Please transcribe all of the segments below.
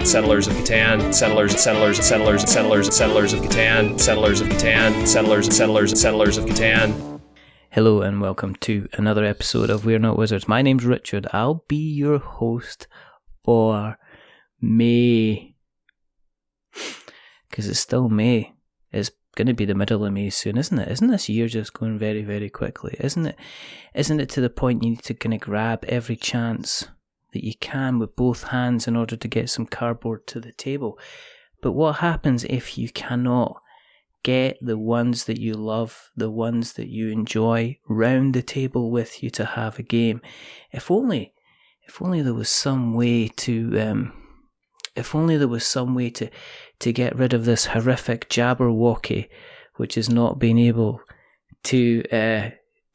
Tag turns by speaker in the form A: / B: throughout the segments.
A: Settlers of Catan, Settlers of Catan.
B: Hello and welcome to another episode of We're Not Wizards. My name's Richard. I'll be your host for May. Because it's still May. It's going to be the middle of May soon, isn't it? Isn't this year just going very, very quickly? Isn't it to the point you need to kind of grab every chance that you can with both hands in order to get some cardboard to the table? But what happens if you cannot get the ones that you love, the ones that you enjoy, round the table with you to have a game? If only there was some way to get rid of this horrific Jabberwocky, which is not being able to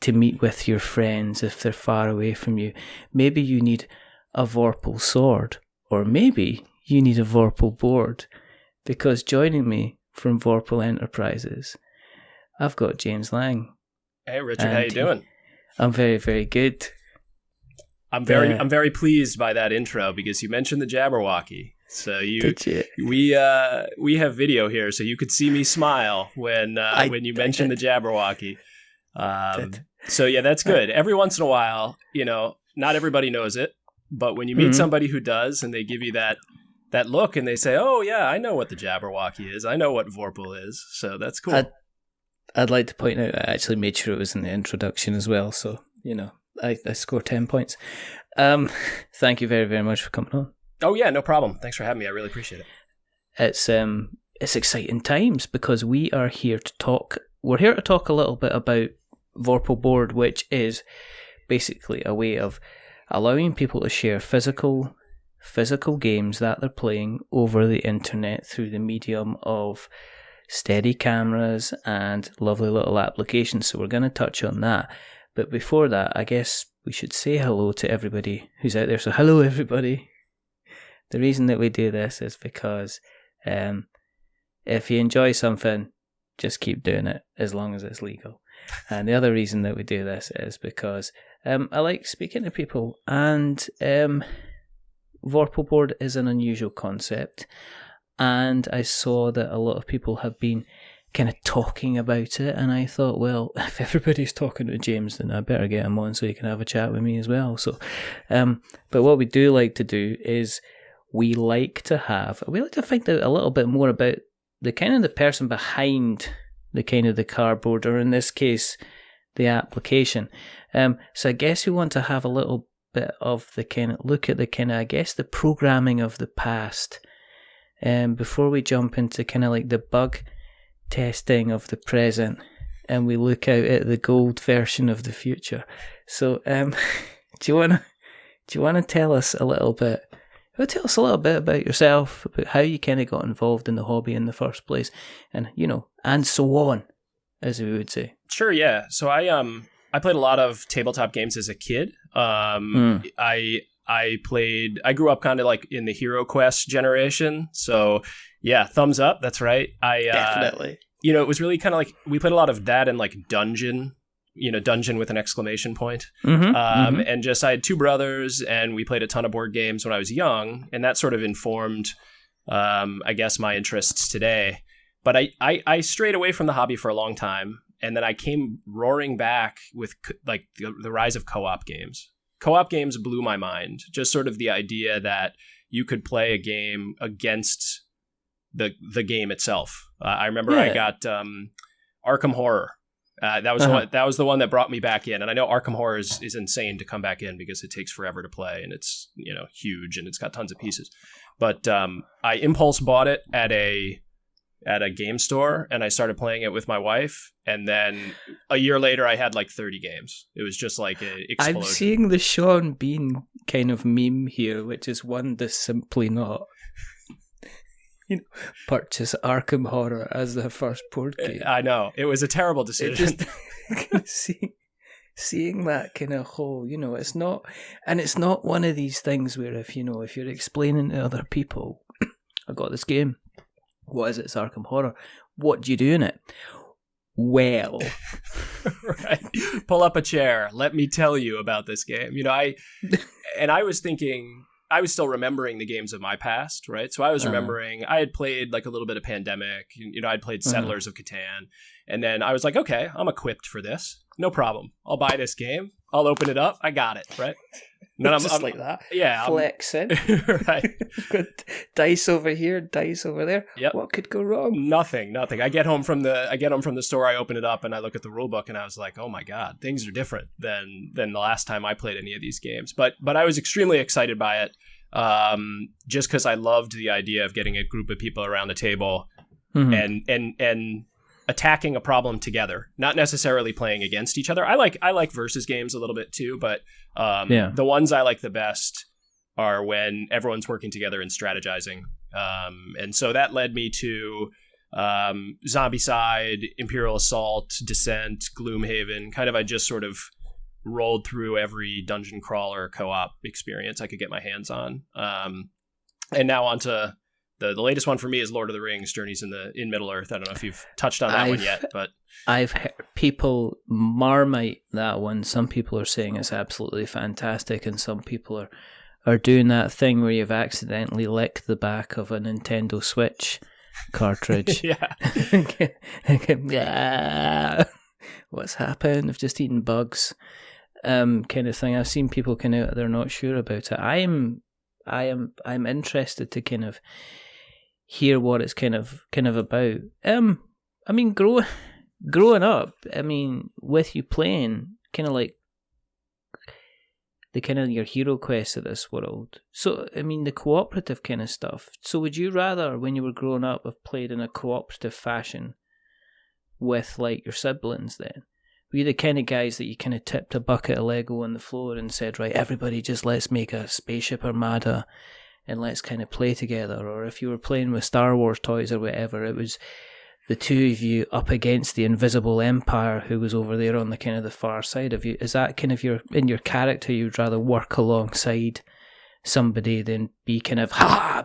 B: meet with your friends if they're far away from you. Maybe you need a Vorpal sword, or maybe you need a Vorpal board, because joining me from Vorpal Enterprises, I've got James Lang.
A: Hey Richard, how you doing?
B: I'm very, very good.
A: I'm very pleased by that intro because you mentioned the Jabberwocky. So we have video here, so you could see me smile when you mentioned the Jabberwocky. So yeah, that's good. Every once in a while, not everybody knows it, but when you meet somebody who does, and they give you that look, and they say, "Oh yeah, I know what the Jabberwocky is. I know what Vorpal is." So that's cool.
B: I'd like to point out I actually made sure it was in the introduction as well. So I scored 10 points. Thank you very, very much for coming on.
A: Oh yeah, no problem. Thanks for having me. I really appreciate it.
B: It's exciting times because we are here to talk. We're here to talk a little bit about Vorpal Board, which is basically a way of allowing people to share physical games that they're playing over the internet through the medium of steady cameras and lovely little applications. So we're going to touch on that. But before that, I guess we should say hello to everybody who's out there. So hello, everybody. The reason that we do this is because if you enjoy something, just keep doing it as long as it's legal. And the other reason that we do this is because I like speaking to people, and Vorpal Board is an unusual concept, and I saw that a lot of people have been kind of talking about it, and I thought, well, if everybody's talking to James, then I better get him on so he can have a chat with me as well. So, but what we do like to do is we like to find out a little bit more about the kind of the person behind the kind of the cardboard, or in this case, the application. So I guess we want to have a little bit of the kind of look at the kind of, I guess, the programming of the past, before we jump into kind of like the bug testing of the present, and we look out at the gold version of the future. So, do you want to tell us a little bit? Tell us a little bit about yourself, about how you kind of got involved in the hobby in the first place, and and so on, as we would say.
A: Sure, yeah. So I played a lot of tabletop games as a kid. I grew up kind of like in the Hero Quest generation. So yeah, thumbs up. That's right.
B: Definitely.
A: It was really kind of like we played a lot of that and like Dungeon. Dungeon with an exclamation point. And just I had two brothers, and we played a ton of board games when I was young, and that sort of informed, I guess, my interests today. But I strayed away from the hobby for a long time, and then I came roaring back with like the rise of co-op games. Co-op games blew my mind. Just sort of the idea that you could play a game against the game itself. I remember I got Arkham Horror. That was the one that brought me back in, and I know Arkham Horror is insane to come back in because it takes forever to play, and it's huge, and it's got tons of pieces. But I impulse bought it at a game store, and I started playing it with my wife, and then a year later I had like 30 games. It was just like an explosion.
B: I'm seeing the Sean Bean kind of meme here, which is one that's simply not. Purchase Arkham Horror as the first board game.
A: I know. It was a terrible decision.
B: Seeing that kind of whole, it's not one of these things where if you're explaining to other people, I got this game, what is it? It's Arkham Horror. What do you do in it? Well,
A: right. Pull up a chair. Let me tell you about this game. I was thinking, I was still remembering the games of my past, right? So I was remembering I had played like a little bit of Pandemic, I'd played Settlers of Catan, and then I was like, okay, I'm equipped for this, no problem. I'll buy this game. I'll open it up. I got it, right?
B: And then I'm like that.
A: Yeah,
B: flexing.
A: Right.
B: Got dice over here, dice over there.
A: Yep.
B: What could go wrong?
A: Nothing. I get home from the store. I open it up and I look at the rule book and I was like, oh my god, things are different than the last time I played any of these games. But I was extremely excited by it, just because I loved the idea of getting a group of people around the table and attacking a problem together, not necessarily playing against each other. I like versus games a little bit too, but the ones I like the best are when everyone's working together and strategizing. And so that led me to Zombicide, Imperial Assault, Descent, Gloomhaven. Kind of, I just sort of rolled through every dungeon crawler co-op experience I could get my hands on. And now on to the latest one for me is Lord of the Rings, Journeys in Middle-earth. I don't know if you've touched on that one yet, but
B: I've heard people marmite that one. Some people are saying it's absolutely fantastic, and some people are doing that thing where you've accidentally licked the back of a Nintendo Switch cartridge. Yeah. What's happened? I've just eaten bugs. Kind of thing. I've seen people kind of, they're not sure about it. I'm interested to kind of hear what it's kind of about. I mean, growing up, I mean, with you playing kind of like the kind of your hero quest of this world. So, I mean, the cooperative kind of stuff. So would you rather, when you were growing up, have played in a cooperative fashion with like your siblings then? Were you the kind of guys that you kind of tipped a bucket of Lego on the floor and said, right, everybody just let's make a spaceship armada and let's kind of play together? Or if you were playing with Star Wars toys or whatever, it was the two of you up against the invisible empire who was over there on the kind of the far side of you. Is that kind of in your character, you'd rather work alongside somebody than be kind of,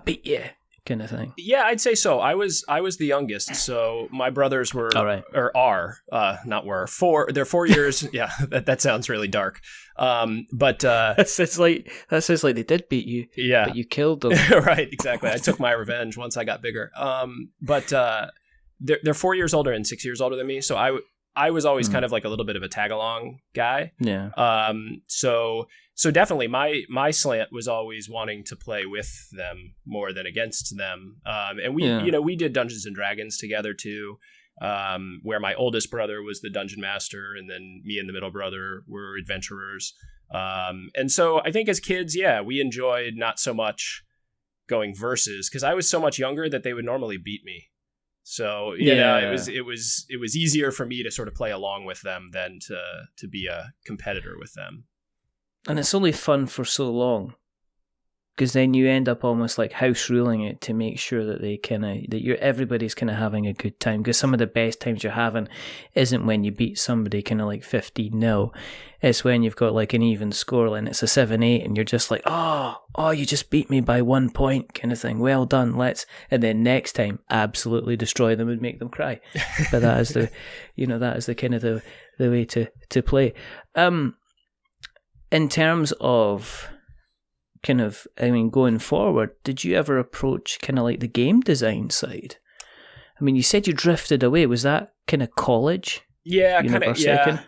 B: beat you kind of thing?
A: Yeah, I'd say so. I was the youngest, so my brothers were, not were, 4. They're 4 years. Yeah, that sounds really dark. But
B: that sounds like they did beat you.
A: Yeah,
B: but you killed them.
A: Right, exactly. I took my revenge once I got bigger. But they're 4 years older and 6 years older than me, so I was always kind of like a little bit of a tag along guy.
B: Yeah.
A: So definitely my slant was always wanting to play with them more than against them. And we did Dungeons and Dragons together too, where my oldest brother was the dungeon master and then me and the middle brother were adventurers. And so I think as kids, we enjoyed not so much going versus, because I was so much younger that they would normally beat me. So it was easier for me to sort of play along with them than to be a competitor with them.
B: And it's only fun for so long, because then you end up almost like house ruling it to make sure that everybody's kind of having a good time. Because some of the best times you're having isn't when you beat somebody kind of like 15-0. It's when you've got like an even score and it's a 7-8 and you're just like, oh, you just beat me by 1 point kind of thing. Well done, and then next time absolutely destroy them and make them cry. But that is the kind of the way to play. In terms of kind of, I mean, going forward, did you ever approach kind of like the game design side? I mean, you said you drifted away. Was that kind of college?
A: Yeah, kind of. Yeah.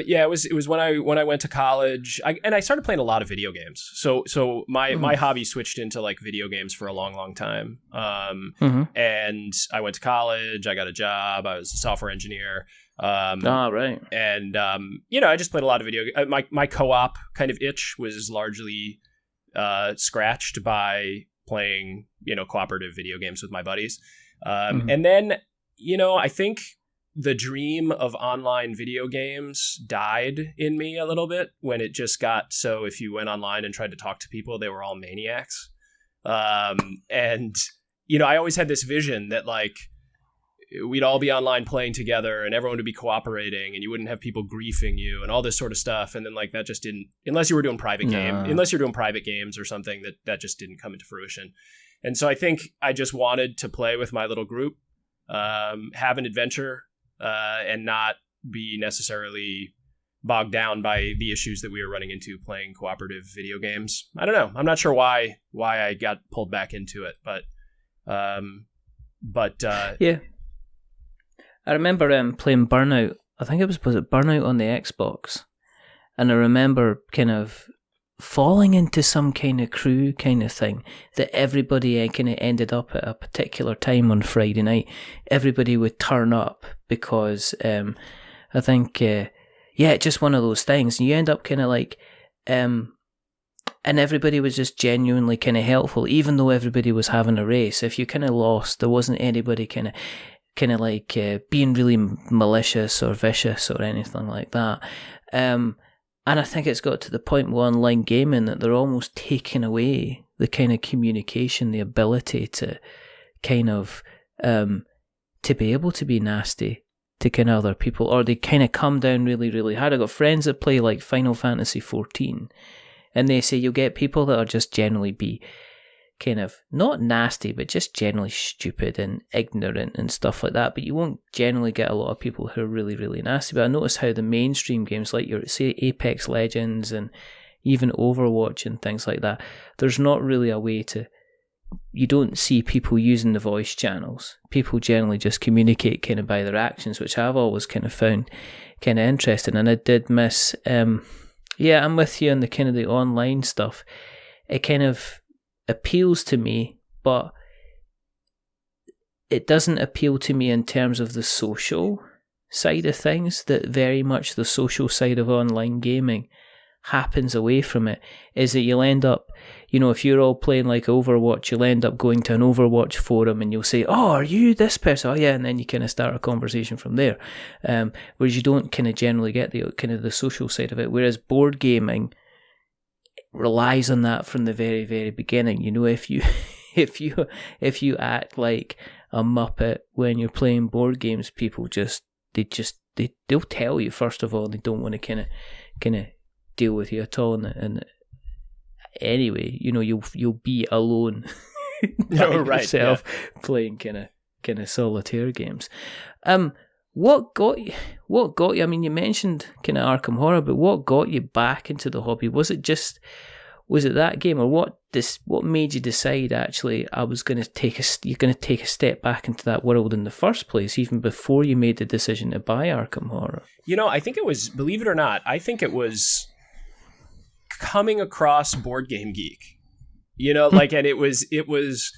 A: Yeah, it was when I went to college, and I started playing a lot of video games. So my hobby switched into like video games for a long time. And I went to college. I got a job. I was a software engineer.
B: Right.
A: And I just played a lot of video. My co-op kind of itch was largely scratched by playing cooperative video games with my buddies. And then I think the dream of online video games died in me a little bit when it just got so if you went online and tried to talk to people, they were all maniacs. And I always had this vision that like we'd all be online playing together and everyone would be cooperating and you wouldn't have people griefing you and all this sort of stuff. And then like that just didn't, unless you're doing private games or something, that just didn't come into fruition. And so I think I just wanted to play with my little group, have an adventure, and not be necessarily bogged down by the issues that we were running into playing cooperative video games. I don't know. I'm not sure why I got pulled back into it, but
B: yeah. I remember playing Burnout. I think was it Burnout on the Xbox, and I remember kind of falling into some kind of crew kind of thing that everybody kind of ended up at a particular time on Friday night. Everybody would turn up because I think just one of those things. And you end up kind of like and everybody was just genuinely kind of helpful, even though everybody was having a race. If you kind of lost, there wasn't anybody kind of like being really malicious or vicious or anything like that. And I think it's got to the point with online gaming that they're almost taking away the kind of communication, the ability to kind of to be able to be nasty to kind of other people, or they kind of come down really, really hard. I've got friends that play like Final Fantasy 14, and they say you'll get people that are just generally be kind of not nasty, but just generally stupid and ignorant and stuff like that. But you won't generally get a lot of people who are really, really nasty. But I notice how the mainstream games, like your say Apex Legends and even Overwatch and things like that, there's not really a way to. You don't see people using the voice channels. People generally just communicate kind of by their actions, which I've always kind of found kind of interesting. And I did miss. I'm with you on the kind of the online stuff. It kind of appeals to me, but it doesn't appeal to me in terms of the social side of things. That very much the social side of online gaming happens away from it. Is that you'll end up, if you're all playing like Overwatch, you'll end up going to an Overwatch forum and you'll say, oh, are you this person? Oh yeah, and then you kind of start a conversation from there. Whereas you don't kind of generally get the kind of the social side of it. Whereas board gaming relies on that from the very, very beginning. If you act like a muppet when you're playing board games, people they'll tell you first of all they don't want to kind of deal with you at all, and anyway, you'll be alone by yourself playing kind of solitaire games. What got you? I mean, you mentioned kind of Arkham Horror, but what got you back into the hobby? Was it that game, or what made you decide actually you're going to take a step back into that world in the first place, even before you made the decision to buy Arkham Horror?
A: I think it was, believe it or not, it was coming across Board Game Geek. And it was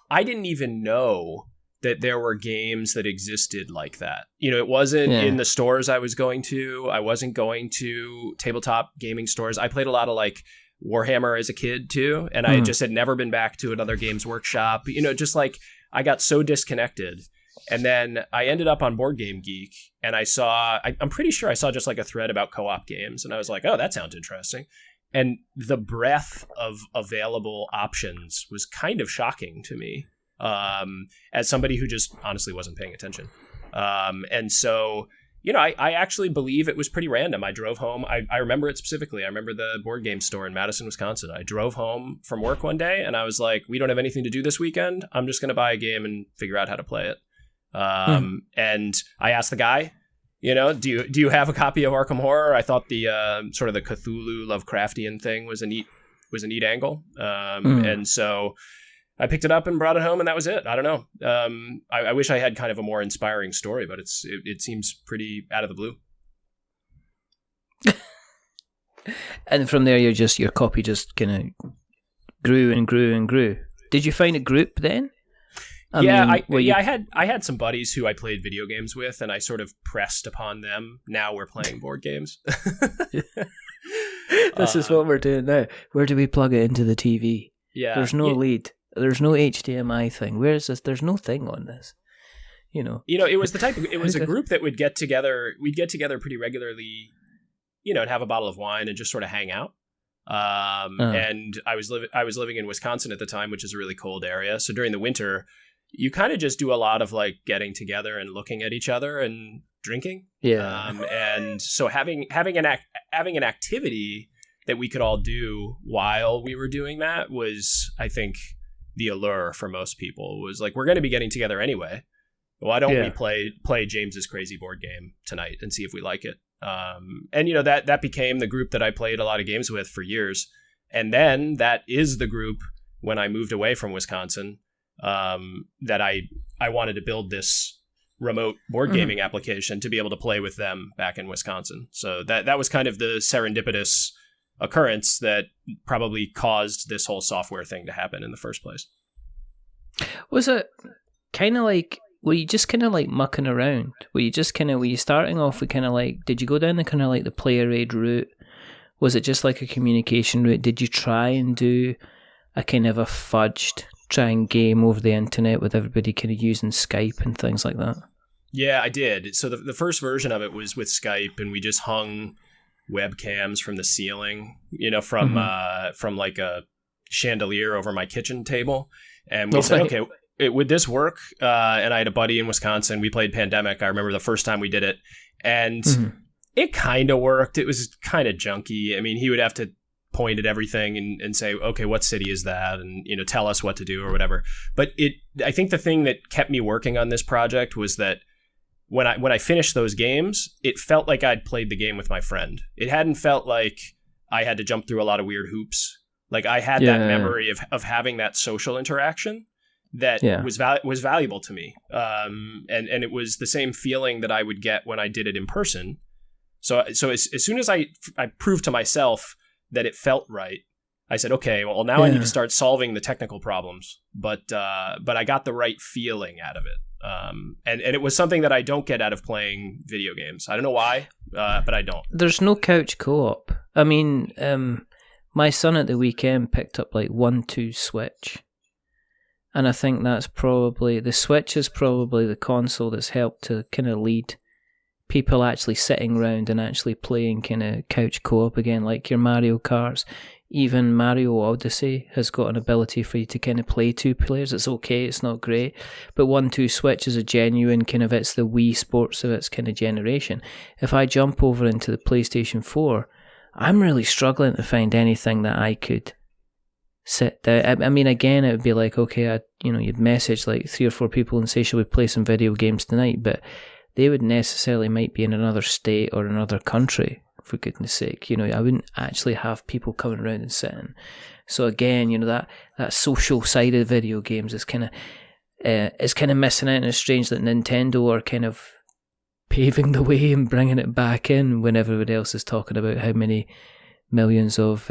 A: I didn't even know that there were games that existed like that. It wasn't in the stores I was going to. I wasn't going to tabletop gaming stores. I played a lot of like Warhammer as a kid too, and I just had never been back to another Games Workshop. Just like I got so disconnected. And then I ended up on Board Game Geek, and I'm pretty sure I saw just like a thread about co-op games, and I was like, oh, that sounds interesting. And the breadth of available options was kind of shocking to me. As somebody who just honestly wasn't paying attention. And so, I actually believe it was pretty random. I drove home. I remember it specifically. I remember the board game store in Madison, Wisconsin. I drove home from work one day and I was like, we don't have anything to do this weekend. I'm just going to buy a game and figure out how to play it. And I asked the guy, do you have a copy of Arkham Horror? I thought the sort of the Cthulhu Lovecraftian thing was a neat angle. And so I picked it up and brought it home, and that was it. I don't know. I wish I had kind of a more inspiring story, but it seems pretty out of the blue.
B: And from there, your copy just kind of grew and grew and grew. Did you find a group then? I had some buddies who I played video games with, and I sort of pressed upon them. Now we're playing board games. This is what we're doing now. Where do we plug it into the TV?
A: Yeah,
B: there's no lead. There's no HDMI thing. Where is this? There's no thing on this.
A: It was a group that would get together. We'd get together pretty regularly, and have a bottle of wine and just sort of hang out. And I was living in Wisconsin at the time, which is a really cold area. So during the winter, you kind of just do a lot of like getting together and looking at each other and drinking.
B: Yeah.
A: And so having an activity that we could all do while we were doing that was, I think, the allure for most people. Was like, we're going to be getting together anyway. Why don't we play James's crazy board game tonight and see if we like it? And that became the group that I played a lot of games with for years. And then that is the group when I moved away from Wisconsin, that I wanted to build this remote board gaming application to be able to play with them back in Wisconsin. So that was kind of the serendipitous occurrence that probably caused this whole software thing to happen in the first place.
B: Was it kind of like, were you just kind of like mucking around? Were you starting off with kind of like, did you go down the kind of like the player aid route? Was it just like a communication route? Did you try and do a kind of a fudged try and game over the internet with everybody kind of using Skype and things like that?
A: Yeah, I did. So the first version of it was with Skype, and we just hung webcams from the ceiling, from like a chandelier over my kitchen table. And we said, okay, would this work? And I had a buddy in Wisconsin. We played Pandemic. I remember the first time we did it. And it kind of worked. It was kind of junky. I mean, he would have to point at everything and say, okay, what city is that? And, tell us what to do or whatever. But I think the thing that kept me working on this project was that when I finished those games, it felt like I'd played the game with my friend. It hadn't felt like I had to jump through a lot of weird hoops. Like I had that memory of having that social interaction that was valuable to me. And it was the same feeling that I would get when I did it in person. So as soon as I proved to myself that it felt right, I said, okay, well now I need to start solving the technical problems. But I got the right feeling out of it. And it was something that I don't get out of playing video games. I don't know why, but I don't.
B: There's no couch co-op. I mean, my son at the weekend picked up like 1-2 Switch. And I think that's probably, the Switch is probably the console that's helped to kind of lead people actually sitting around and actually playing kind of couch co-op again, like your Mario Karts. Even Mario Odyssey has got an ability for you to kind of play 2 players. It's okay, it's not great, but 1-2 Switch is a genuine kind of, it's the Wii Sports of its kind of generation. If I jump over into the PlayStation 4, I'm really struggling to find anything that I could sit down. I mean, again, it would be like, okay, you'd message like 3 or 4 people and say, shall we play some video games tonight? But they would necessarily might be in another state or another country, for goodness sake. I wouldn't actually have people coming around and sitting. So again, that social side of video games is kind of missing out, and it's strange that Nintendo are kind of paving the way and bringing it back in when everybody else is talking about how many millions of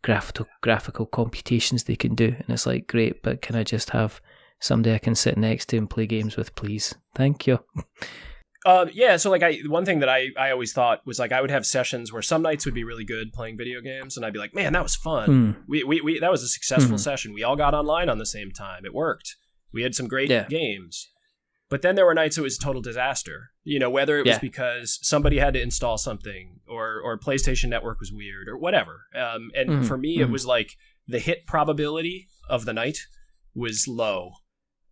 B: graphical computations they can do. And it's like, great, but can I just have somebody I can sit next to and play games with, please? Thank you.
A: So like one thing that I always thought was like I would have sessions where some nights would be really good playing video games, and I'd be like, man, that was fun. We that was a successful session. We all got online on the same time. It worked. We had some great games. But then there were nights it was a total disaster. Whether it was because somebody had to install something or PlayStation Network was weird or whatever. And for me, it was like the hit probability of the night was low.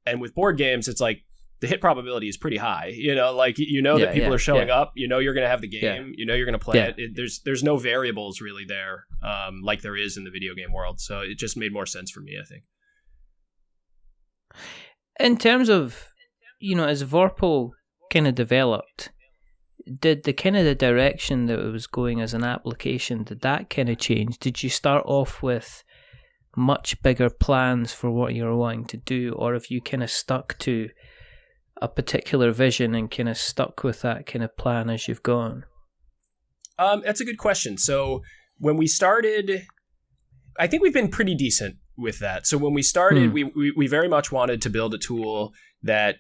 A: And with board games, it's like the hit probability is pretty high. That people are showing up. You're going to have the game. You're going to play it. There's no variables really there, like there is in the video game world. So it just made more sense for me, I think.
B: In terms of, as Vorpal kind of developed, did the kind of the direction that it was going as an application, did that kind of change? Did you start off with much bigger plans for what you were wanting to do, or if you kind of stuck to a particular vision and kind of stuck with that kind of plan as you've gone?
A: That's a good question. So when we started, I think we've been pretty decent with that. So when we started, we very much wanted to build a tool that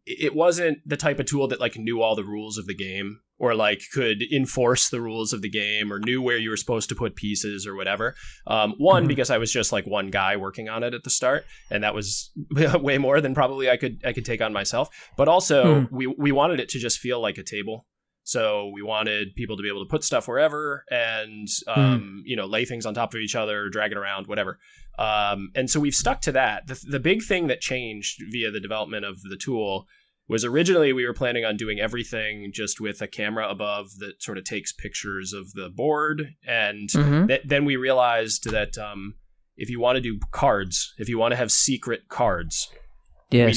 A: it wasn't the type of tool that like knew all the rules of the game or like could enforce the rules of the game or knew where you were supposed to put pieces or whatever. Because I was just like one guy working on it at the start, and that was way more than probably I could take on myself. But also we wanted it to just feel like a table. So we wanted people to be able to put stuff wherever and, lay things on top of each other, drag it around, whatever. And so we've stuck to that. The big thing that changed via the development of the tool was originally we were planning on doing everything just with a camera above that sort of takes pictures of the board. And then we realized that if you want to do cards, if you want to have secret cards,
B: Yes.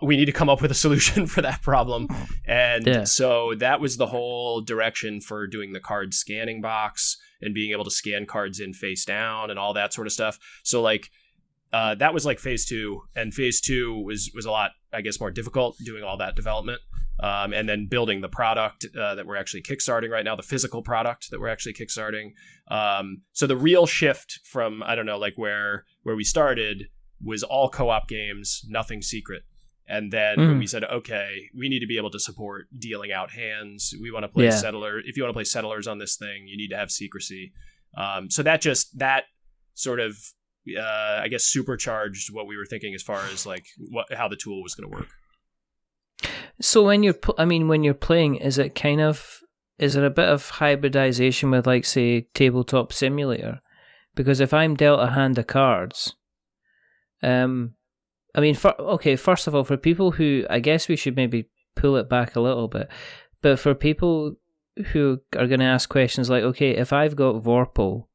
A: We need to come up with a solution for that problem. And so that was the whole direction for doing the card scanning box and being able to scan cards in face down and all that sort of stuff. So like that was like phase 2, and phase 2 was a lot, I guess, more difficult, doing all that development. And then building the product that we're actually kickstarting right now, the physical product that we're actually kickstarting. So the real shift from, I don't know, like where we started was all co-op games, nothing secret. And then when we said, okay, we need to be able to support dealing out hands. We want to play Settler. If you want to play Settlers on this thing, you need to have secrecy. So that sort of, I guess, supercharged what we were thinking as far as like how the tool was going to work.
B: So when you're playing, is it a bit of hybridization with, like, say, Tabletop Simulator? Because if I'm dealt a hand of cards, first of all, for people who, I guess we should maybe pull it back a little bit, but for people who are going to ask questions like, okay, if I've got Vorpal,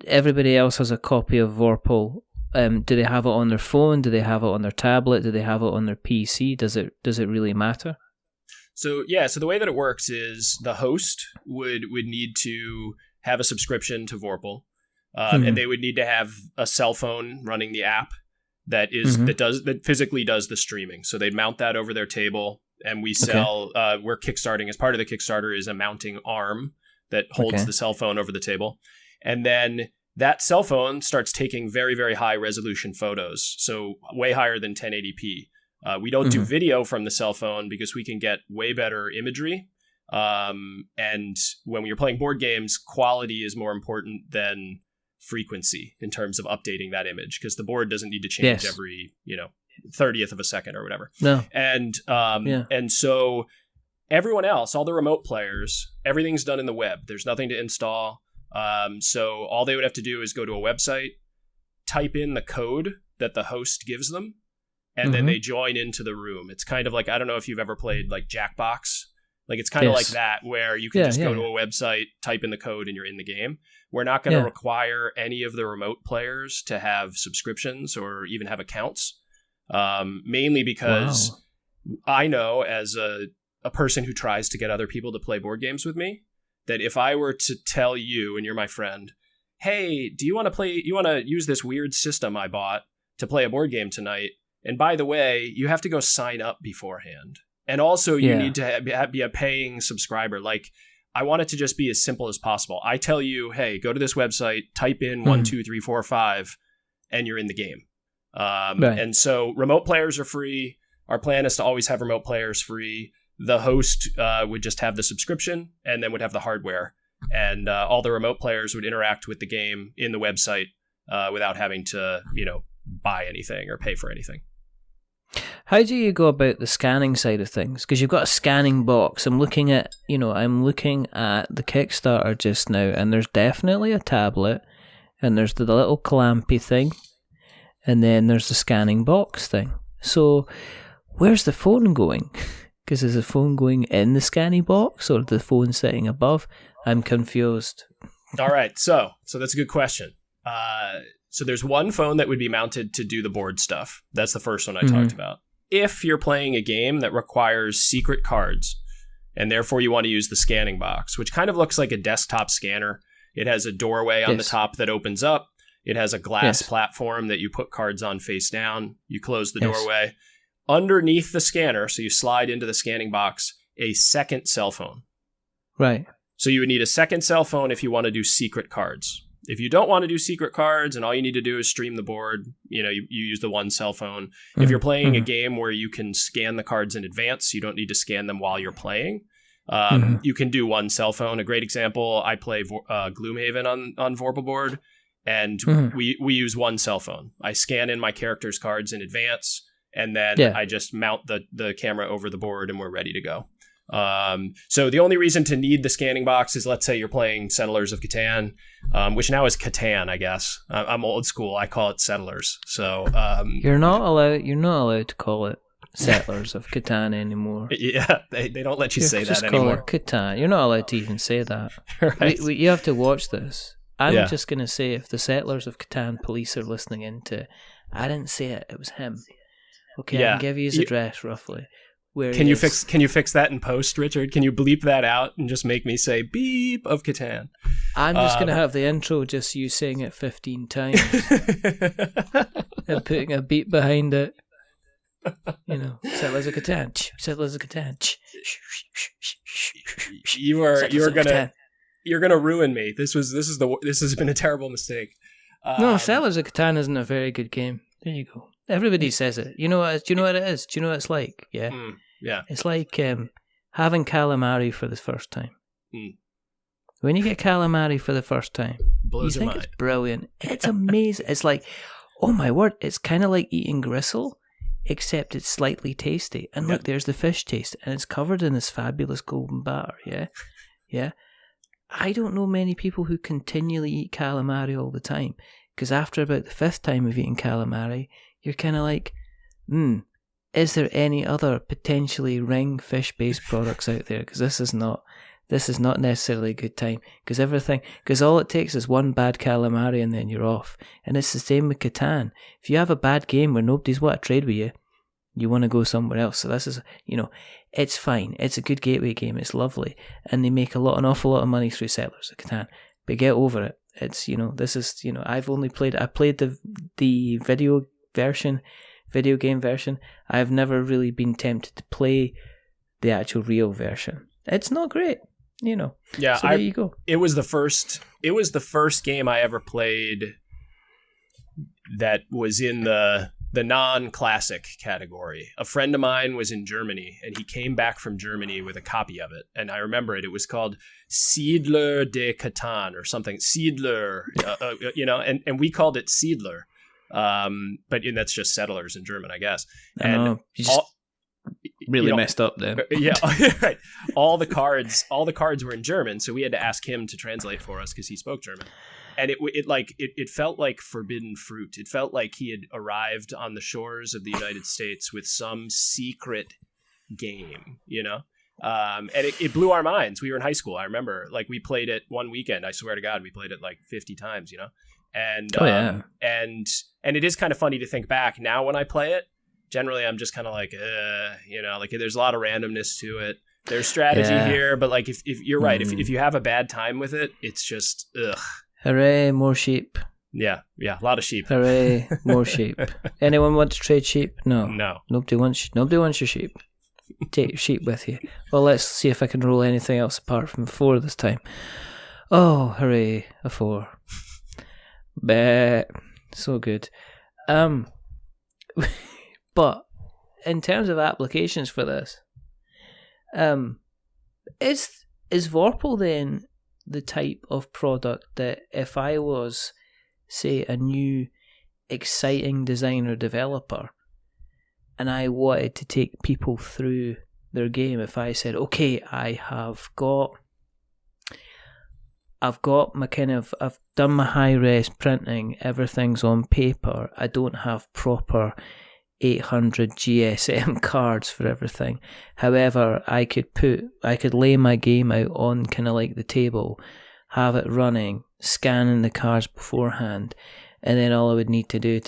B: everybody else has a copy of Vorpal. Do they have it on their phone? Do they have it on their tablet? Do they have it on their PC? Does it really matter?
A: So the way that it works is the host would need to have a subscription to Vorpal, and they would need to have a cell phone running the app that physically does the streaming. So they'd mount that over their table, and we sell. We're kickstarting, as part of the Kickstarter, is a mounting arm that holds the cell phone over the table, and then that cell phone starts taking very, very high resolution photos, so way higher than 1080p. We don't do video from the cell phone because we can get way better imagery. And when you're playing board games, quality is more important than frequency in terms of updating that image, because the board doesn't need to change every 30th of a second or whatever.
B: No.
A: And so everyone else, all the remote players, everything's done in the web. There's nothing to install. So all they would have to do is go to a website, type in the code that the host gives them, and then they join into the room. It's kind of like, I don't know if you've ever played like Jackbox. Like, it's kind of like that, where you can just go to a website, type in the code, and you're in the game. We're not going to require any of the remote players to have subscriptions or even have accounts, mainly because I know, as a person who tries to get other people to play board games with me, that if I were to tell you, and you're my friend, hey, you want to use this weird system I bought to play a board game tonight? And by the way, you have to go sign up beforehand. And also you need to be a paying subscriber. Like, I want it to just be as simple as possible. I tell you, hey, go to this website, type in 1, 2, 3, 4, 5, and you're in the game. And so remote players are free. Our plan is to always have remote players free. The host would just have the subscription and then would have the hardware. And all the remote players would interact with the game in the website without having to, buy anything or pay for anything.
B: How do you go about the scanning side of things? Because you've got a scanning box. I'm looking at the Kickstarter just now, and there's definitely a tablet, and there's the little clampy thing, and then there's the scanning box thing. So where's the phone going? Because is the phone going in the scanning box, or the phone sitting above? I'm confused.
A: All right, so that's a good question. So there's one phone that would be mounted to do the board stuff. That's the first one I talked about. If you're playing a game that requires secret cards, and therefore you want to use the scanning box, which kind of looks like a desktop scanner. It has a doorway on the top that opens up. It has a glass platform that you put cards on face down. You close the doorway. Underneath the scanner, so you slide into the scanning box, a second cell phone.
B: Right.
A: So you would need a second cell phone if you want to do secret cards. If you don't want to do secret cards and all you need to do is stream the board, you use the one cell phone. If you're playing a game where you can scan the cards in advance, you don't need to scan them while you're playing. You can do one cell phone. A great example, I play Gloomhaven on Vorpal Board, and we use one cell phone. I scan in my character's cards in advance, and then I just mount the camera over the board, and we're ready to go. So the only reason to need the scanning box is, let's say you're playing Settlers of Catan, which now is Catan, I guess. I'm old school. I call it Settlers. So
B: you're not allowed to call it Settlers of Catan anymore.
A: Yeah, they don't let you say that anymore.
B: Just call it Catan. You're not allowed to even say that.
A: Right.
B: You have to watch this. I'm just going to say, if the Settlers of Catan police are listening into, I didn't say it. It was him. Okay, I can give you his address roughly. Where
A: Can you fix that in post, Richard? Can you bleep that out and just make me say beep of Catan?
B: I'm just going to have the intro just you saying it 15 times and putting a beat behind it. You know, Settlers of Catan, Settlers of Catan.
A: You're gonna ruin me. This has been a terrible mistake.
B: No, Settlers of Catan isn't a very good game. There you go. Everybody says it. Do you know what it is? Do you know what it's like? Yeah.
A: Yeah.
B: It's like having calamari for the first time. When you get calamari for the first time,
A: blows
B: you
A: your
B: think
A: mind.
B: It's brilliant. It's amazing. It's like, oh my word, it's kind of like eating gristle, except it's slightly tasty. And look, there's the fish taste, and it's covered in this fabulous golden batter. Yeah. Yeah. I don't know many people who continually eat calamari all the time, because after about the 5th time of eating calamari, you're kind of like, is there any other potentially ring fish-based products out there? Because this is not necessarily a good time. Because all it takes is one bad calamari and then you're off. And it's the same with Catan. If you have a bad game where nobody's want to trade with you, you want to go somewhere else. So this is, it's fine. It's a good gateway game. It's lovely. And they make an awful lot of money through Settlers of Catan. But get over it. It's, I played the video game version. I've never really been tempted to play the actual real version. It's not great,
A: Yeah,
B: so there you go.
A: It was the first game I ever played that was in the non-classic category. A friend of mine was in Germany, and he came back from Germany with a copy of it. And I remember it. It was called Siedler de Catan or something. Siedler, and we called it Siedler. But that's just settlers in German, I guess.
B: You just really messed up then.
A: Yeah, right. All the cards were in German, so we had to ask him to translate for us because he spoke German. And it felt like forbidden fruit. It felt like he had arrived on the shores of the United States with some secret game, and it blew our minds. We were in high school. I remember, we played it one weekend. I swear to God, we played it 50 times, And and it is kind of funny to think back now when I play it. Generally, I'm just kind of there's a lot of randomness to it. There's strategy here, but if you're right, if you have a bad time with it, it's just ugh.
B: Hooray, more sheep.
A: Yeah, a lot of sheep.
B: Hooray, more sheep. Anyone want to trade sheep? No. Nobody wants your sheep. Take your sheep with you. Well, let's see if I can roll anything else apart from 4 this time. Oh, hooray, a 4. Bah, so good. But in terms of applications for this, is Vorpal then the type of product that if I was, say, a new exciting designer developer and I wanted to take people through their game, if I said, okay, I've done my high-res printing, everything's on paper, I don't have proper 800 GSM cards for everything. However, I could lay my game out on kind of like the table, have it running, scanning the cards beforehand, and then all I would need to do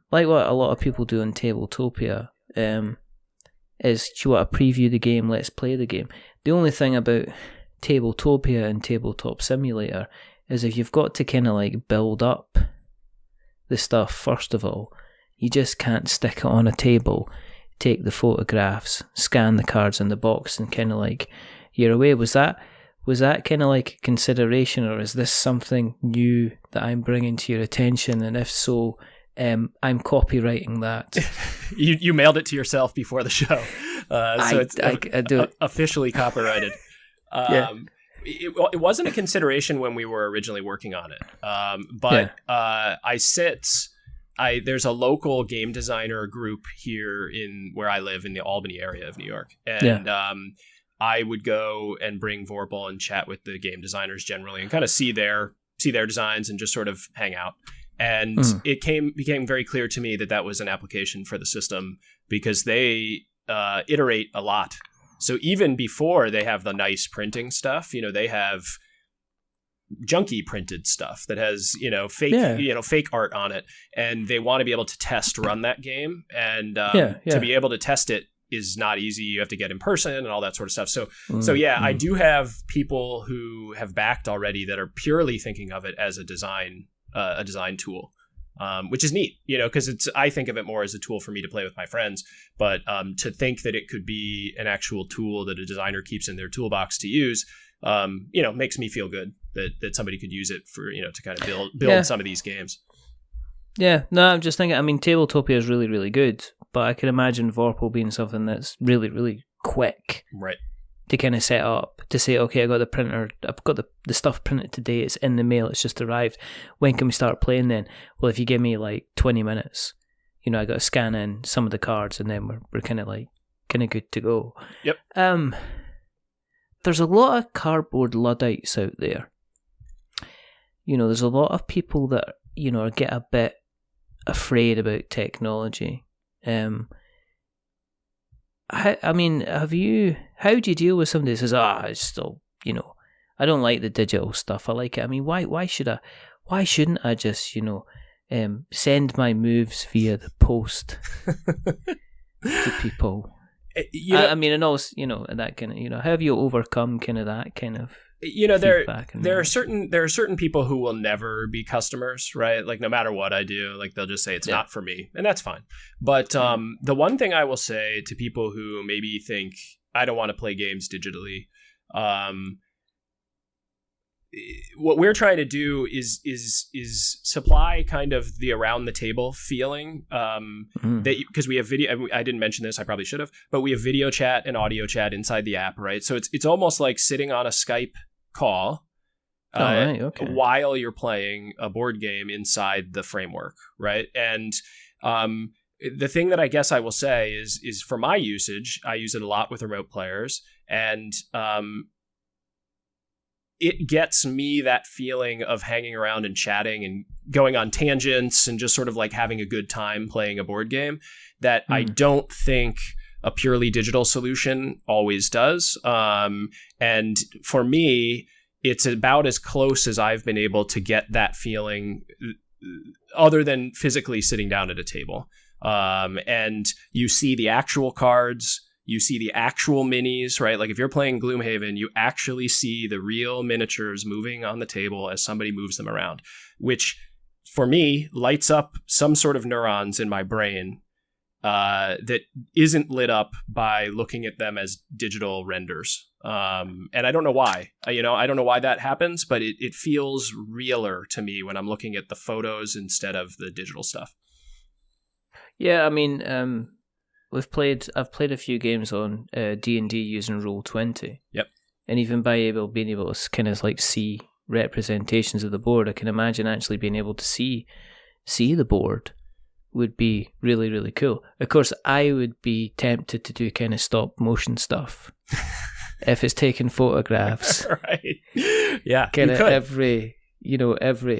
B: like what a lot of people do in Tabletopia, is do you want to preview the game, let's play the game. The only thing about Tabletopia and Tabletop Simulator is if you've got to kind of build up the stuff first of all, you just can't stick it on a table, take the photographs, scan the cards in the box, and kind of you're away. Was that kind of a consideration, or is this something new that I'm bringing to your attention? And if so, I'm copywriting that.
A: You mailed it to yourself before the show, so I do it. Officially copyrighted. Yeah. It wasn't a consideration when we were originally working on it, but there's a local game designer group here in where I live in the Albany area of New York, and I would go and bring Vorpal and chat with the game designers generally and kind of see their designs and just sort of hang out. And it became very clear to me that was an application for the system because they iterate a lot. So even before they have the nice printing stuff, they have junky printed stuff that has, fake art on it, and they want to be able to run that game, and to be able to test it is not easy. You have to get in person and all that sort of stuff. So I do have people who have backed already that are purely thinking of it as a design tool, which is neat, because I think of it more as a tool for me to play with my friends. But to think that it could be an actual tool that a designer keeps in their toolbox to use, makes me feel good that somebody could use it for, to kind of build some of these games.
B: Yeah, no, I'm just thinking, Tabletopia is really, really good, but I can imagine Vorpal being something that's really, really quick.
A: Right.
B: To kind of set up, to say, okay, I got the printer, I've got the stuff printed today, it's in the mail, it's just arrived. When can we start playing then? Well, if you give me like 20 minutes, I got to scan in some of the cards, and then we're kind of good to go.
A: Yep.
B: There's a lot of cardboard Luddites out there. There's a lot of people that, get a bit afraid about technology. How do you deal with somebody that says, it's still, I don't like the digital stuff, I like it. Why shouldn't I just, send my moves via the post to people? And also, that kind of, how have you overcome kind of that kind of
A: there are certain people who will never be customers, right? Like, no matter what I do, like, they'll just say it's not for me, and that's fine. But the one thing I will say to people who maybe think I don't want to play games digitally, what we're trying to do is supply kind of the around the table feeling, that, because we have video. I didn't mention this, I probably should have, but we have video chat and audio chat inside the app, right? So it's almost like sitting on a Skype call while you're playing a board game inside the framework, right? And the thing that I guess I will say is for my usage, I use it a lot with remote players, and it gets me that feeling of hanging around and chatting and going on tangents and just sort of like having a good time playing a board game that I don't think a purely digital solution always does. And for me, it's about as close as I've been able to get that feeling, other than physically sitting down at a table. And you see the actual cards, you see the actual minis, right? Like, if you're playing Gloomhaven, you actually see the real miniatures moving on the table as somebody moves them around, which for me lights up some sort of neurons in my brain that isn't lit up by looking at them as digital renders. And I don't know why. I don't know why that happens, but it feels realer to me when I'm looking at the photos instead of the digital stuff.
B: Yeah, I've played a few games on D&D using Roll20.
A: Yep.
B: And even being able to kind of like see representations of the board, I can imagine actually being able to see the board would be really, really cool. Of course, I would be tempted to do kind of stop motion stuff if it's taking photographs.
A: Right. Yeah.
B: Kind of every.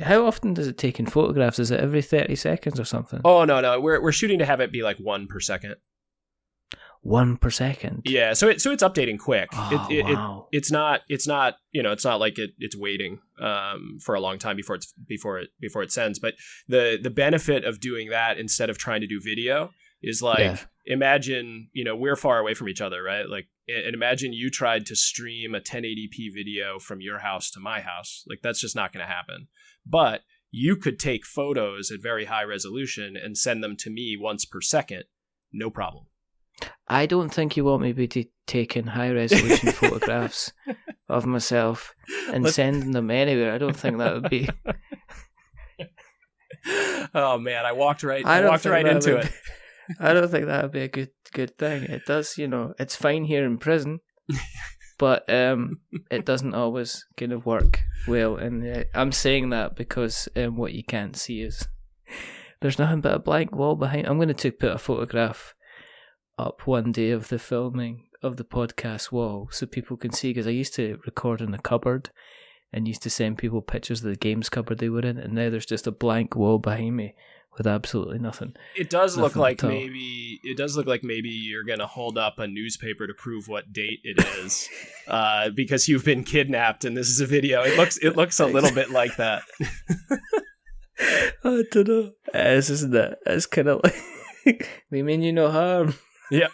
B: How often does it take in photographs? Is it every 30 seconds or something?
A: Oh, no. We're shooting to have it be like 1 per second.
B: 1 per second.
A: Yeah, so it's updating quick.
B: Wow.
A: It's not it's not like it's waiting for a long time before it sends. But the benefit of doing that instead of trying to do video is like, imagine, we're far away from each other, right? Like, and imagine you tried to stream a 1080p video from your house to my house. Like, that's just not going to happen. But you could take photos at very high resolution and send them to me once per second, no problem.
B: I don't think you want me to be taking high resolution photographs of myself and sending them anywhere. I don't think that would be.
A: Oh man, I walked right into it.
B: I don't think that would be a good thing. It does, it's fine here in prison, but it doesn't always kind of work well. And I'm saying that because what you can't see is there's nothing but a blank wall behind. I'm going to put a photograph up one day of the filming of the podcast wall so people can see, because I used to record in a cupboard and used to send people pictures of the games cupboard they were in, and now there's just a blank wall behind me with absolutely nothing.
A: It does look like
B: at all.
A: maybe you're going to hold up a newspaper to prove what date it is, because you've been kidnapped and this is a video. It looks a little bit like that.
B: I don't know. Isn't it? It's kind of like, we mean you no harm.
A: Yeah.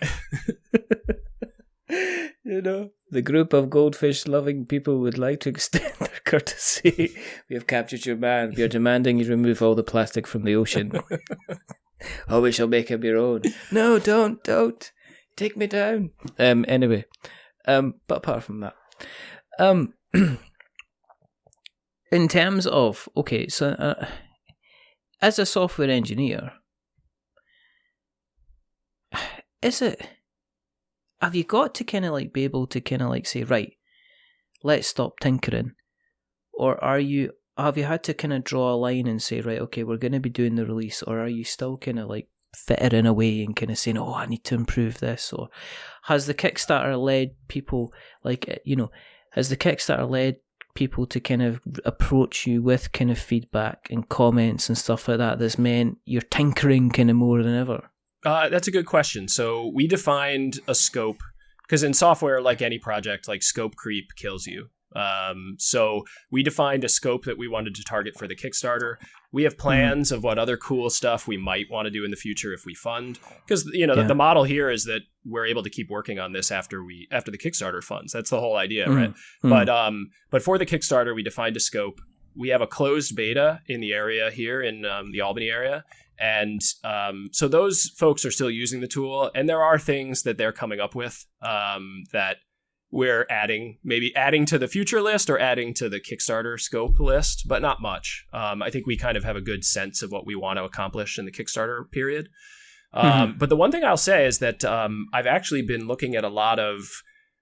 B: You know, the group of goldfish-loving people would like to extend their courtesy. We have captured your man. We are demanding you remove all the plastic from the ocean. Oh, we shall make him your own. No, don't. Take me down. Anyway, but apart from that, in terms of, okay, so as a software engineer, have you got to kind of like be able to kind of like say, right, let's stop tinkering? Or have you had to kind of draw a line and say, right, okay, we're going to be doing the release? Or are you still kind of like fittering away and kind of saying, oh, I need to improve this? Or has the Kickstarter led people, like, you know, to kind of approach you with kind of feedback and comments and stuff like that that's meant you're tinkering kind of more than ever?
A: That's a good question. So we defined a scope, because in software, like any project, like scope creep kills you. So we defined a scope that we wanted to target for the Kickstarter. We have plans of what other cool stuff we might want to do in the future if we fund, because the model here is that we're able to keep working on this after the Kickstarter funds. That's the whole idea, right? But for the Kickstarter, we defined a scope. We have a closed beta in the area here in the Albany area. And so those folks are still using the tool, and there are things that they're coming up with that we're adding to the future list or adding to the Kickstarter scope list, but not much. I think we kind of have a good sense of what we want to accomplish in the Kickstarter period. But the one thing I'll say is that I've actually been looking at a lot of,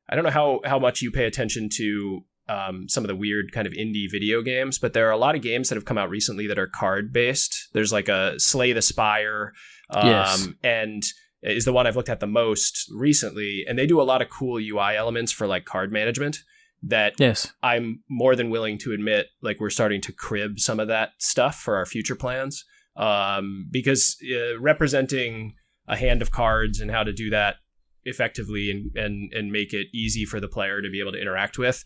A: I don't know how much you pay attention to some of the weird kind of indie video games, but there are a lot of games that have come out recently that are card based. There's like a Slay the Spire, and is the one I've looked at the most recently, and they do a lot of cool UI elements for like card management that I'm more than willing to admit, like we're starting to crib some of that stuff for our future plans, because representing a hand of cards and how to do that effectively and make it easy for the player to be able to interact with,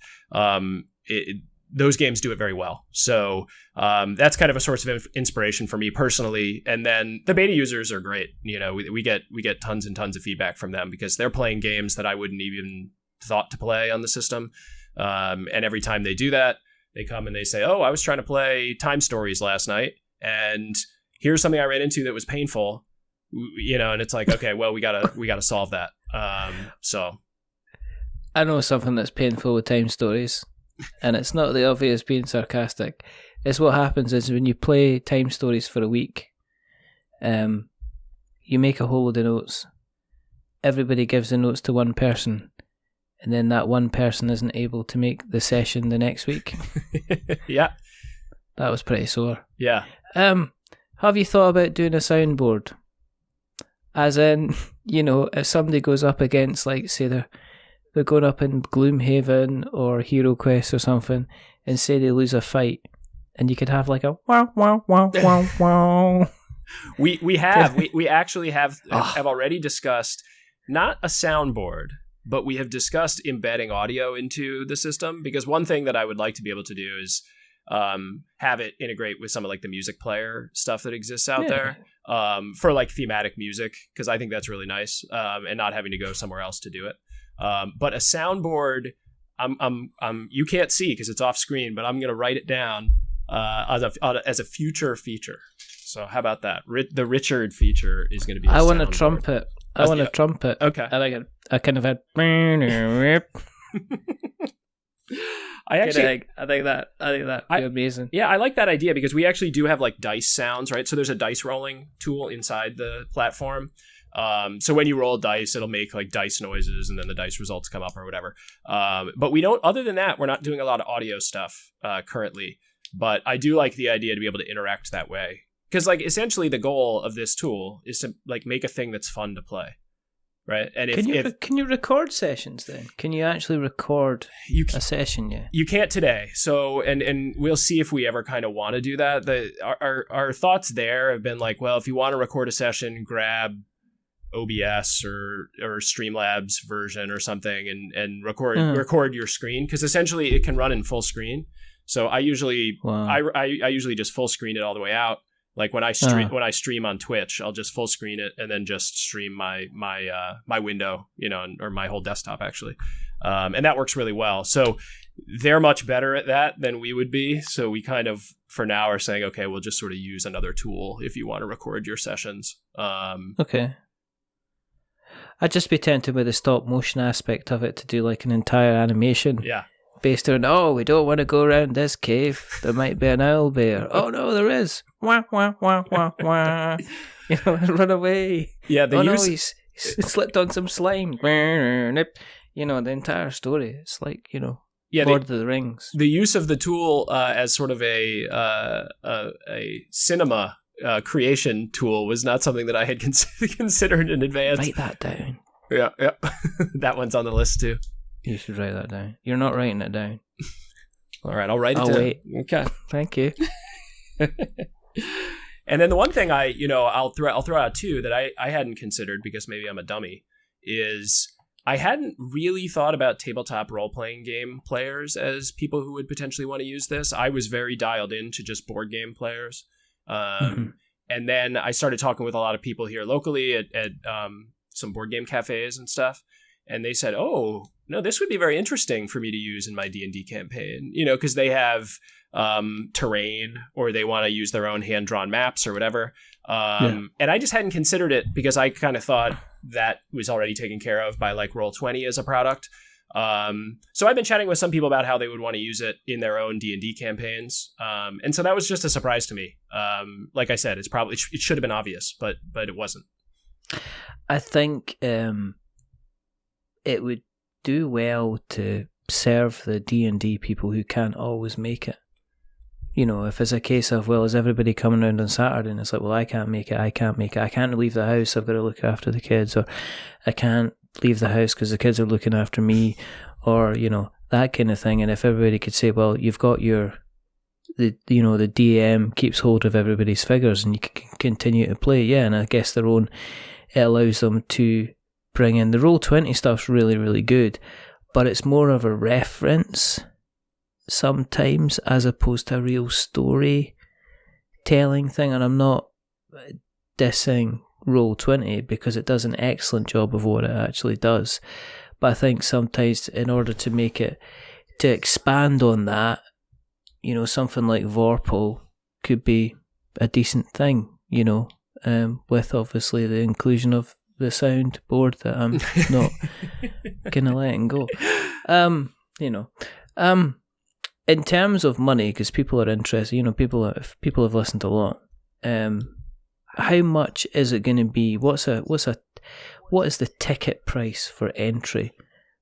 A: those games do it very well. So that's kind of a source of inspiration for me personally. And then the beta users are great. You know, we get tons and tons of feedback from them because they're playing games that I wouldn't even thought to play on the system. And every time they do that, they come and they say, oh, I was trying to play Time Stories last night, and here's something I ran into that was painful. You know, and it's like, okay, well, we gotta solve that. So
B: I know something that's painful with Time Stories, and it's not the obvious being sarcastic. It's what happens is when you play Time Stories for a week, you make a whole load of notes. Everybody gives the notes to one person, and then that one person isn't able to make the session the next week.
A: Yeah.
B: That was pretty sore.
A: Yeah.
B: Have you thought about doing a soundboard? As in, you know, if somebody goes up against, like, say they're going up in Gloomhaven or Hero Quest or something, and say they lose a fight, and you could have like a wow wow wow wow wow. We actually have already discussed not a soundboard, but we have discussed embedding audio into the system, because one thing that I would like to be able to do is have it integrate with some of like the music player stuff that exists out there, for like thematic music, because I think that's really nice, and not having to go somewhere else to do it. But a soundboard, you can't see because it's off screen, but I'm gonna write it down as a future feature. So how about that? The Richard feature is going to be. I want a trumpet. I want a trumpet.
A: Okay.
B: I kind of had. I think that'd be amazing.
A: Yeah, I like that idea, because we actually do have like dice sounds, right? So there's a dice rolling tool inside the platform. So when you roll dice, it'll make like dice noises, and then the dice results come up or whatever. But we don't. Other than that, we're not doing a lot of audio stuff currently. But I do like the idea to be able to interact that way, because like essentially the goal of this tool is to like make a thing that's fun to play. right? And
B: can you record sessions then? Can you actually record a session? Yeah,
A: you can't today. So and we'll see if we ever kind of want to do that. Our thoughts there have been like, well, if you want to record a session, grab OBS or Streamlabs version or something and record your screen, because essentially it can run in full screen. So I usually I usually just full screen it all the way out. Like when I stream on Twitch, I'll just full screen it and then just stream my window, or my whole desktop actually, and that works really well. So they're much better at that than we would be. So we kind of for now are saying, okay, we'll just sort of use another tool if you want to record your sessions.
B: Okay. I'd just be tempted with the stop motion aspect of it to do like an entire animation.
A: Yeah.
B: Based on, we don't want to go around this cave. There might be an owl bear. Oh no, there is. Wah, wah, wah, wah, wah. Run away.
A: Yeah,
B: he's slipped on some slime. The entire story. It's like, Lord of the Rings.
A: The use of the tool as sort of a cinema creation tool was not something that I had considered in advance.
B: Write that down.
A: Yeah. That one's on the list too.
B: You should write that down. You're not writing it down.
A: All right, I'll write it down.
B: Wait.
A: Okay.
B: Thank you.
A: And then the one thing I'll throw out too that I hadn't considered, because maybe I'm a dummy, is I hadn't really thought about tabletop role-playing game players as people who would potentially want to use this. I was very dialed into just board game players. And then I started talking with a lot of people here locally at some board game cafes and stuff. And they said, oh, no, this would be very interesting for me to use in my D&D campaign, because they have terrain or they want to use their own hand-drawn maps or whatever. And I just hadn't considered it because I kind of thought that was already taken care of by like Roll20 as a product. So I've been chatting with some people about how they would want to use it in their own D&D campaigns. And so that was just a surprise to me. Like I said, it should have been obvious, but it wasn't.
B: I think it would do well to serve the D&D people who can't always make it. If it's a case of, well, is everybody coming around on Saturday? And it's like, well, I can't make it. I can't leave the house. I've got to look after the kids. Or I can't leave the house because the kids are looking after me. Or, that kind of thing. And if everybody could say, well, you've got the DM keeps hold of everybody's figures and you can continue to play. Yeah, and I guess it allows them to bring in the Roll20 stuff's really, really good, but it's more of a reference sometimes as opposed to a real story telling thing. And I'm not dissing Roll20 because it does an excellent job of what it actually does, but I think sometimes in order to make it, to expand on that, something like Vorpal could be a decent thing, with obviously the inclusion of the soundboard that I'm not gonna letting go. In terms of money, because people are interested, people have listened a lot. How much is it going to be? What is the ticket price for entry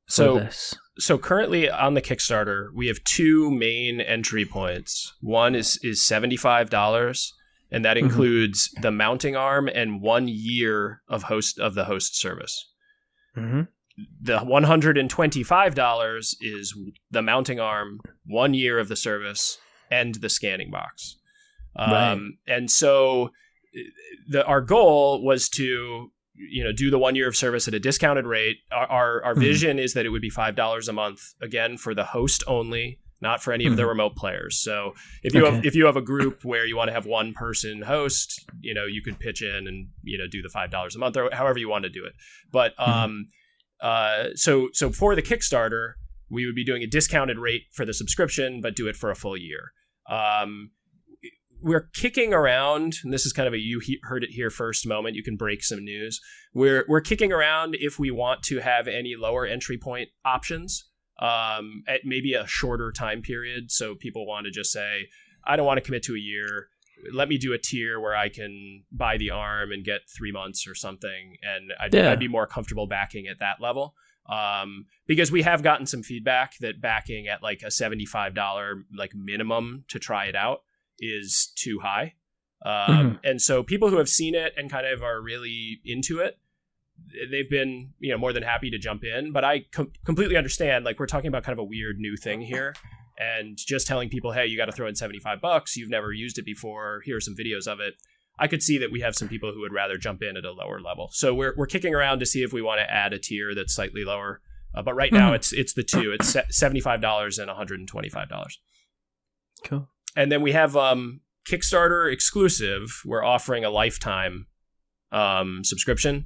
B: for this?
A: So currently on the Kickstarter, we have two main entry points. One is $75. And that includes the mounting arm and 1 year of the host service. Mm-hmm. The $125 is the mounting arm, 1 year of the service, and the scanning box. Right. And so our goal was to do the 1 year of service at a discounted rate. Our vision is that it would be $5 a month, again, for the host only, not for any of the remote players. So if you have a group where you want to have one person host, you could pitch in and do the $5 a month or however you want to do it. But so for the Kickstarter, we would be doing a discounted rate for the subscription, but do it for a full year. We're kicking around, and this is kind of a you heard it here first moment. You can break some news. We're kicking around if we want to have any lower entry point options. At maybe a shorter time period. So people want to just say, I don't want to commit to a year. Let me do a tier where I can buy the arm and get 3 months or something. And I'd be more comfortable backing at that level. Because we have gotten some feedback that backing at like a $75 like minimum to try it out is too high. And so people who have seen it and kind of are really into it, they've been, more than happy to jump in. But I completely understand, like, we're talking about kind of a weird new thing here. And just telling people, hey, you got to throw in $75. You've never used it before. Here are some videos of it. I could see that we have some people who would rather jump in at a lower level. So we're kicking around to see if we want to add a tier that's slightly lower. But right now it's the two. It's $75 and $125.
B: Cool.
A: And then we have Kickstarter exclusive. We're offering a lifetime subscription.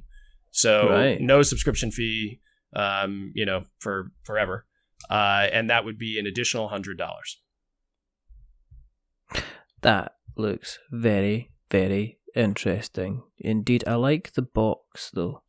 A: So no subscription fee, for forever. And that would be an additional $100.
B: That looks very, very interesting indeed. I like the box though.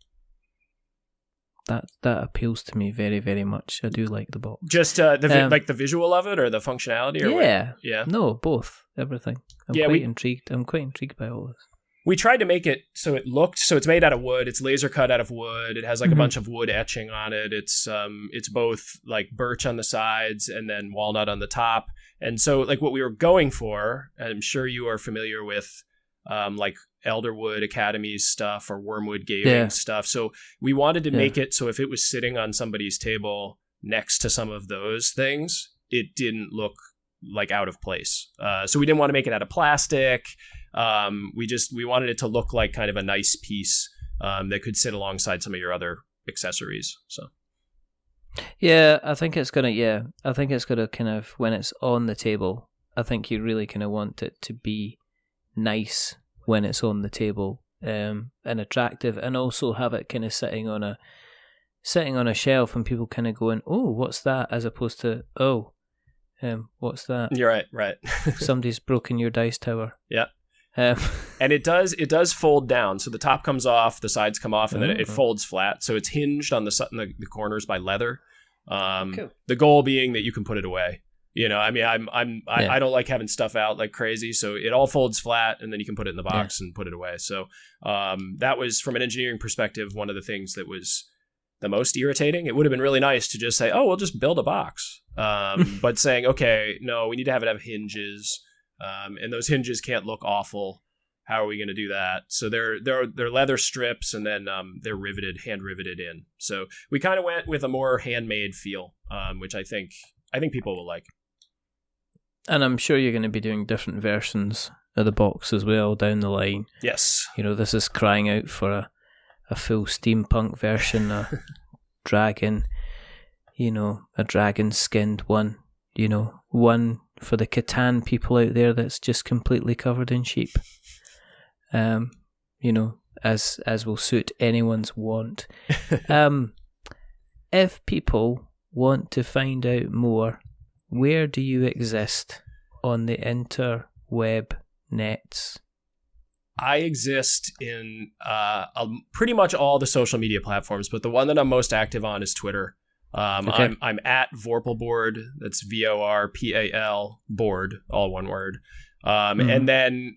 B: That appeals to me very, very much. I do like the box. Just
A: like the visual of it or the functionality? Or
B: yeah.
A: What? Yeah.
B: No, both. Everything. I'm quite intrigued. I'm quite intrigued by all this.
A: We tried to make it so it's made out of wood. It's laser cut out of wood. It has like a bunch of wood etching on it. It's both like birch on the sides and then walnut on the top. And so like what we were going for, I'm sure you are familiar with like Elderwood Academy's stuff or Wormwood Gaming stuff. So we wanted to make it so if it was sitting on somebody's table next to some of those things, it didn't look like out of place. So we didn't want to make it out of plastic. We wanted it to look like kind of a nice piece that could sit alongside some of your other accessories. So
B: I think it's gonna kind of, when it's on the table, I think you really kind of want it to be nice when it's on the table, and attractive, and also have it kind of sitting on a shelf and people kind of going, oh, what's that, as opposed to, oh, what's that?
A: You're right.
B: Somebody's broken your dice tower.
A: Yeah. And it does fold down. So the top comes off, the sides come off, and then it folds flat. So it's hinged on the corners by leather. Cool. The goal being that you can put it away. I mean, I don't like having stuff out like crazy. So it all folds flat, and then you can put it in the box and put it away. So that was, from an engineering perspective, one of the things that was the most irritating. It would have been really nice to just say, oh, we'll just build a box. But saying, okay, no, we need to have hinges. And those hinges can't look awful. How are we going to do that? So they're leather strips, and then they're hand riveted in. So we kind of went with a more handmade feel, which I think people will like.
B: And I'm sure you're going to be doing different versions of the box as well down the line.
A: Yes.
B: This is crying out for a full steampunk version, a dragon, a dragon skinned one, one for the Catan people out there that's just completely covered in sheep. As will suit anyone's want. If people want to find out more, where do you exist on the interweb nets?
A: I exist in pretty much all the social media platforms, but the one that I'm most active on is Twitter. Okay. I'm at Vorpal Board. That's VORPAL board, all one word. And then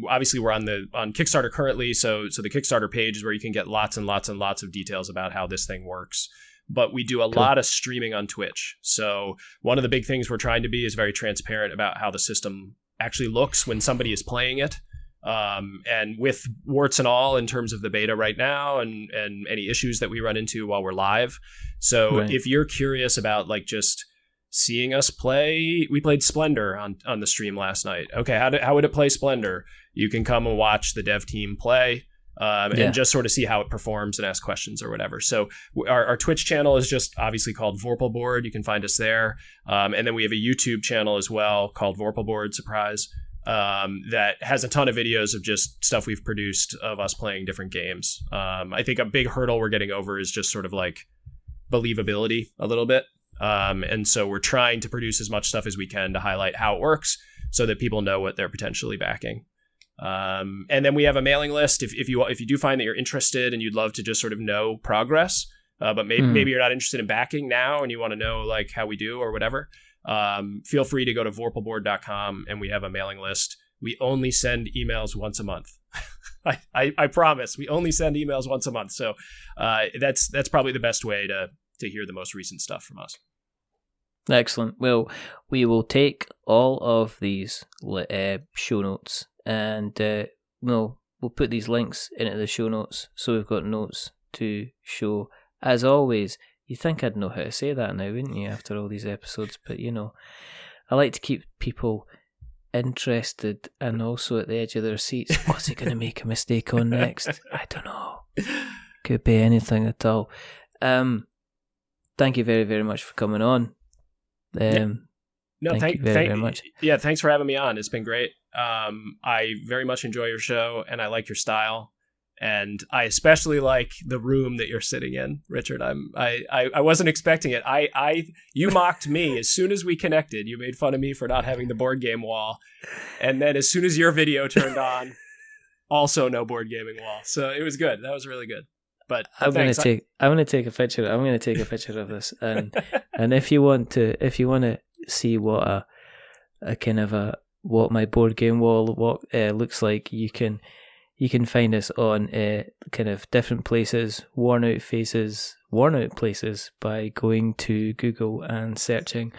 A: obviously we're on Kickstarter currently, so the Kickstarter page is where you can get lots and lots and lots of details about how this thing works. But we do a lot of streaming on Twitch. So one of the big things we're trying to be is very transparent about how the system actually looks when somebody is playing it. And with warts and all in terms of the beta right now and any issues that we run into while we're live. So if you're curious about like just seeing us play, we played Splendor on the stream last night. Okay, how would it play Splendor? You can come and watch the dev team play. And just sort of see how it performs and ask questions or whatever. So our Twitch channel is just obviously called Vorpal Board. You can find us there. And then we have a YouTube channel as well called Vorpal Board, surprise, that has a ton of videos of just stuff we've produced of us playing different games. I think a big hurdle we're getting over is just sort of like believability a little bit. And so we're trying to produce as much stuff as we can to highlight how it works so that people know what they're potentially backing. And then we have a mailing list if you do find that you're interested and you'd love to just sort of know progress, but maybe you're not interested in backing now and you want to know like how we do or whatever, feel free to go to vorpalboard.com and we have a mailing list. We only send emails once a month. I promise we only send emails once a month. So that's probably the best way to hear the most recent stuff from us.
B: Excellent. Well, we will take all of these show notes and we'll put these links into the show notes so we've got notes to show. As always, you think I'd know how to say that now, wouldn't you, after all these episodes? But, you know, I like to keep people interested and also at the edge of their seats. What's he going to make a mistake on next? I don't know. Could be anything at all. Thank you very, very much for coming on.
A: No,
B: thank you very much.
A: Yeah, thanks for having me on. It's been great. I very much enjoy your show, and I like your style. And I especially like the room that you're sitting in, Richard. I wasn't expecting it. You mocked me as soon as we connected. You made fun of me for not having the board game wall, and then as soon as your video turned on, also no board gaming wall. So it was good. That was really good. But
B: I'm going to take a picture. I'm going to take a picture of this, and if you want to see what a kind of what my board game wall looks like, you can find us on kind of different places, worn out places, by going to Google and searching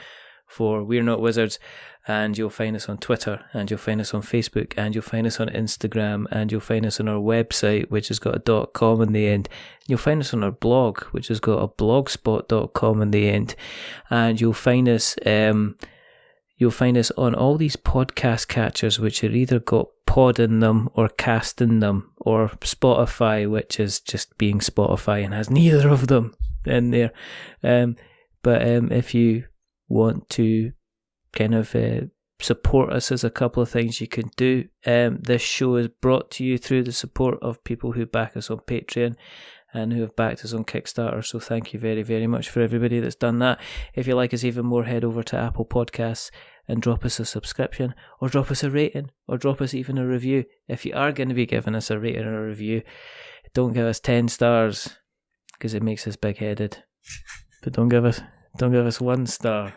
B: for We're Not Wizards, and you'll find us on Twitter, and you'll find us on Facebook, and you'll find us on Instagram, and you'll find us on our website, which has got a .com in the end. You'll find us on our blog, which has got a blogspot.com in the end, and you'll find us on all these podcast catchers, which are either got pod in them or cast in them, or Spotify, which is just being Spotify and has neither of them in there. But if you want to kind of support us, there's a couple of things you can do. This show is brought to you through the support of people who back us on Patreon and who have backed us on Kickstarter, so thank you very, very much for everybody that's done that. If you like us even more, head over to Apple Podcasts and drop us a subscription, or drop us a rating, or drop us even a review. If you are going to be giving us a rating or a review, don't give us 10 stars, because it makes us big-headed. But don't give us 1 star,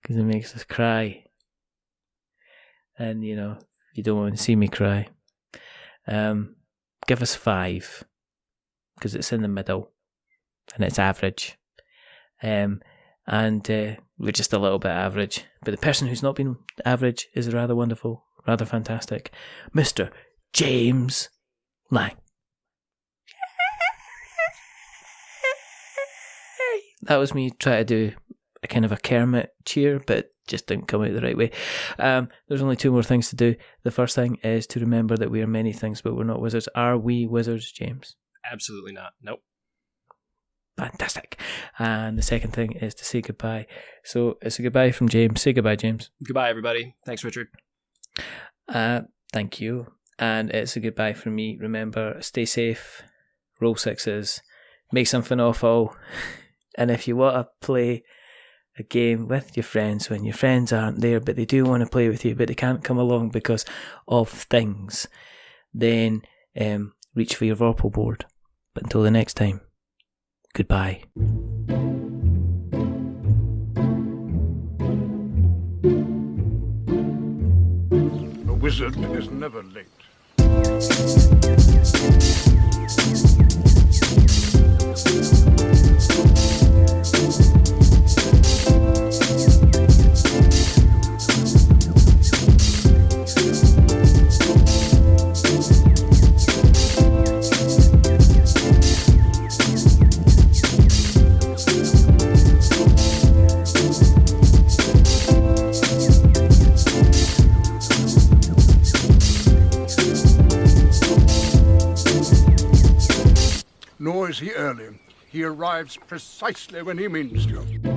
B: because it makes us cry. And, you know, you don't want to see me cry. Give us 5, because it's in the middle, and it's average. And we're just a little bit average. But the person who's not been average is rather wonderful, rather fantastic. Mr. James Lang. That was me trying to do a kind of a Kermit cheer, but it just didn't come out the right way. There's only 2 more things to do. The first thing is to remember that we are many things, but we're not wizards. Are we wizards, James?
A: Absolutely not. Nope.
B: Fantastic. And the second thing is to say goodbye. So it's a goodbye from James. Say goodbye, James.
A: Goodbye, everybody. Thanks, Richard.
B: Thank you. And it's a goodbye from me. Remember, stay safe, roll 6s, make something awful. And if you want to play a game with your friends when your friends aren't there, but they do want to play with you, but they can't come along because of things, then reach for your Vorpal board. But until the next time, goodbye.
C: A wizard is never late. Nor is he early. He arrives precisely when he means to.